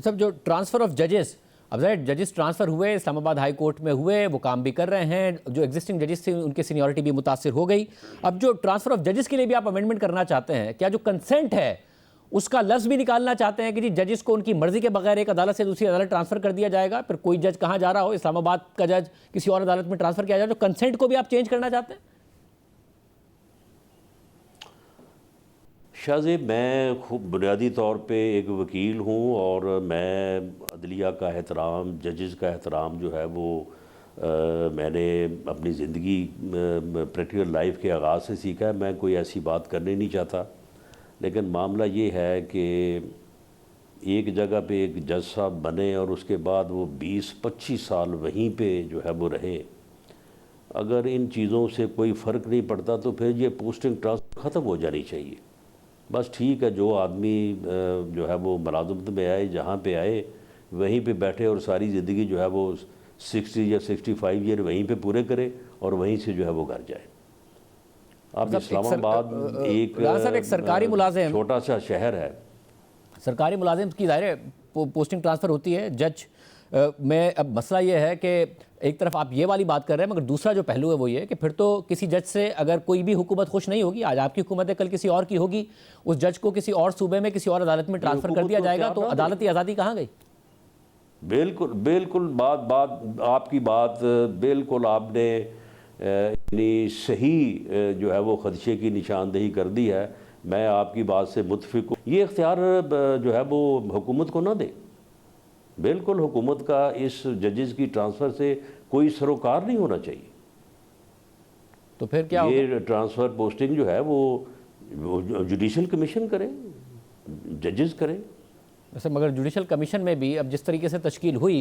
सब जो transfer of जजेस, अब ज़ाहिर जजेस ट्रांसफ़र हुए, इस्लामाबाद हाई कोर्ट में हुए, वो काम भी कर रहे हैं, जो एग्जिस्टिंग जजेस थे उनकी सीनियरिटी भी मुतासिर हो गई। अब जो ट्रांसफ़र ऑफ जजेस के लिए भी आप अमेंडमेंट करना चाहते हैं, क्या जो कंसेंट है उसका लफ्ज़ भी निकालना चाहते हैं कि जी जजेस को उनकी मर्जी के बगैर एक अदालत से दूसरी अदालत ट्रांसफ़र कर दिया जाएगा? फिर कोई जज कहाँ जा रहा हो, इस्लामाबाद का जज किसी और अदालत में ट्रांसफ़र किया जाए, तो कंसेंट को भी आप चेंज करना चाहते हैं? शाहज़ेब, मैं खूब बुनियादी तौर पे एक वकील हूँ और मैं अदलिया का एहतराम, जजेस का एहतराम जो है वो मैंने अपनी ज़िंदगी प्रैक्टिकल लाइफ के आगाज़ से सीखा है। मैं कोई ऐसी बात करने नहीं चाहता, लेकिन मामला ये है कि एक जगह पे एक जज साहब बने और उसके बाद वो 20-25 साल वहीं पे जो है वो रहे। अगर इन चीज़ों से कोई फ़र्क नहीं पड़ता तो फिर ये पोस्टिंग ट्रांसफ़र ख़त्म हो जानी चाहिए। बस ठीक है, जो आदमी जो है वो मुलाज़मत में आए, जहाँ पे आए वहीं पे बैठे और सारी ज़िंदगी जो है वो 60 या 65 ईयर वहीं पे पूरे करे और वहीं से जो है वो घर जाए। अब इस्लामाबाद एक सरकारी मुलाजिम, छोटा सा शहर है। सरकारी मुलाजिम की ज़ाहिर है पोस्टिंग ट्रांसफ़र होती है। जज में अब मसला ये है कि एक तरफ आप ये वाली बात कर रहे हैं, मगर दूसरा जो पहलू है वो ये कि फिर तो किसी जज से अगर कोई भी हुकूमत खुश नहीं होगी, आज आपकी हुकूमत है, कल किसी और की होगी, उस जज को किसी और सूबे में किसी और अदालत में ट्रांसफ़र कर दिया जाएगा, तो अदालती आज़ादी कहाँ गई? बिल्कुल बिल्कुल, बात आपकी बात बिल्कुल आपने यानी सही जो है वो खदशे की निशानदेही कर दी है। मैं आपकी बात से मुत्फिक हूँ। ये इख्तियार जो है वो हुकूमत को ना दे। बिल्कुल हुकूमत का इस जजेस की ट्रांसफ़र से कोई सरोकार नहीं होना चाहिए। तो फिर क्या ये होगा? ट्रांसफ़र पोस्टिंग जो है वो जुडिशल कमीशन करे, जजेस करें। वैसे मगर जुडिशल कमीशन में भी अब जिस तरीके से तश्कील हुई,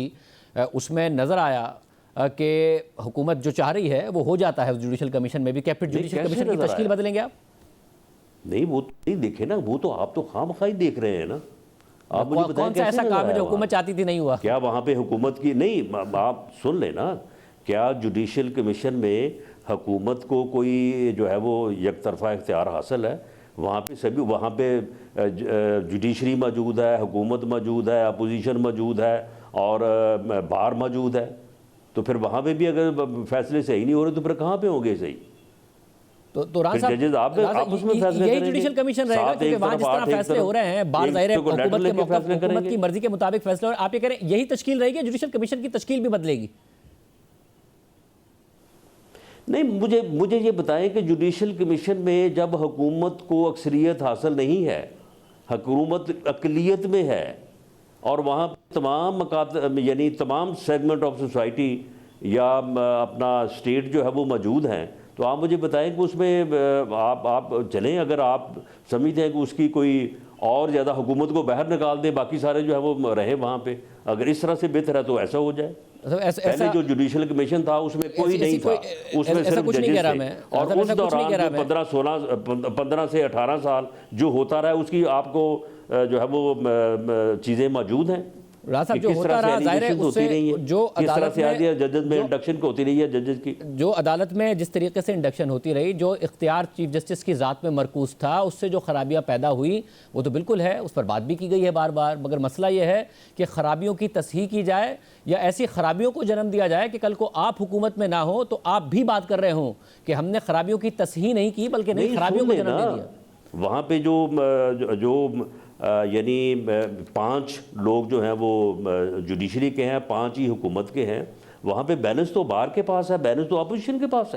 उसमें नज़र आया कि हुकूमत जो चाह रही है वो हो जाता है उस जुडिशल कमीशन में भी। क्या फिर जुडिशल कमीशन की तश्कील बदलेंगे आप? नहीं, वो तो नहीं देखे ना, वो तो आप तो खामखाई देख रहे हैं ना। आप मुझे बताएं कौन सा ऐसा काम है जो हुकूमत चाहती थी नहीं हुआ? क्या वहाँ पे हुकूमत की नहीं, आप सुन लेना, क्या जुडिशल कमीशन में हुकूमत को कोई जो है वो एक तरफा इख्तियार हासिल है? वहाँ पे सभी, वहाँ पे जुडिशरी मौजूद है, हुकूमत मौजूद है, अपोजिशन मौजूद है और बार मौजूद है। तो फिर वहाँ पे भी अगर फैसले सही नहीं हो रहे तो फिर कहाँ पे होंगे सही? तो राज साहब, आपस में फैसले यही जुडिशल कमीशन रहेगा क्योंकि वहाँ जिस तरह फैसले हो रहे हैं, बार ज़ाहिर है हुकूमत की मर्जी के मुताबिक फैसले, और आप ये करें यही तश्कील रहेगी, जुडिशल कमीशन की तश्कील भी बदलेगी? नहीं, मुझे ये बताएं कि जुडिशल कमीशन में जब हुकूमत को अक्सरियत हासिल नहीं है, हुकूमत अक़लियत में है और वहाँ तमाम यानी तमाम सेगमेंट ऑफ सोसाइटी या अपना स्टेट जो है वो मौजूद हैं, तो आप मुझे बताएं कि उसमें आप चलें, अगर आप समझते हैं कि उसकी कोई और ज़्यादा हुकूमत को बाहर निकाल दें, बाकी सारे जो है वो रहे वहाँ पे। अगर इस तरह से बेहतर है तो ऐसा हो जाए। पहले जो जुडिशल कमीशन था उसमें कोई नहीं था, उसमें सिर्फ जजेस थे और उस दौरान जो 15 से 18 साल जो होता रहा उसकी आपको जो है वो चीज़ें मौजूद हैं। राज साहब, जो होता रहा ज़ाहिर है उससे जो अदालत में जजेस में इंडक्शन होती रही है, जजेस की जो अदालत में जिस तरीके से इंडक्शन होती रही, जो इख्तियार चीफ जस्टिस की ज़ात में मरकूज़ था, उससे जो खराबियाँ पैदा हुई वो तो बिल्कुल है, उस पर बात भी की गई है बार बार। मगर मसला ये है कि खराबियों की तस्हीह की जाए या ऐसी खराबियों को जन्म दिया जाए कि कल को आप हुकूमत में ना हो तो आप भी बात कर रहे हों कि हमने खराबियों की तस्हीह नहीं की बल्कि नहीं खराबियों को जन्म दे दिया। वहाँ पे जो यानी 5 लोग जो हैं वो जुडिशरी के हैं, 5 ही हुकूमत के हैं। वहाँ पे बैलेंस तो बार के पास है, बैलेंस तो अपोजिशन के पास है।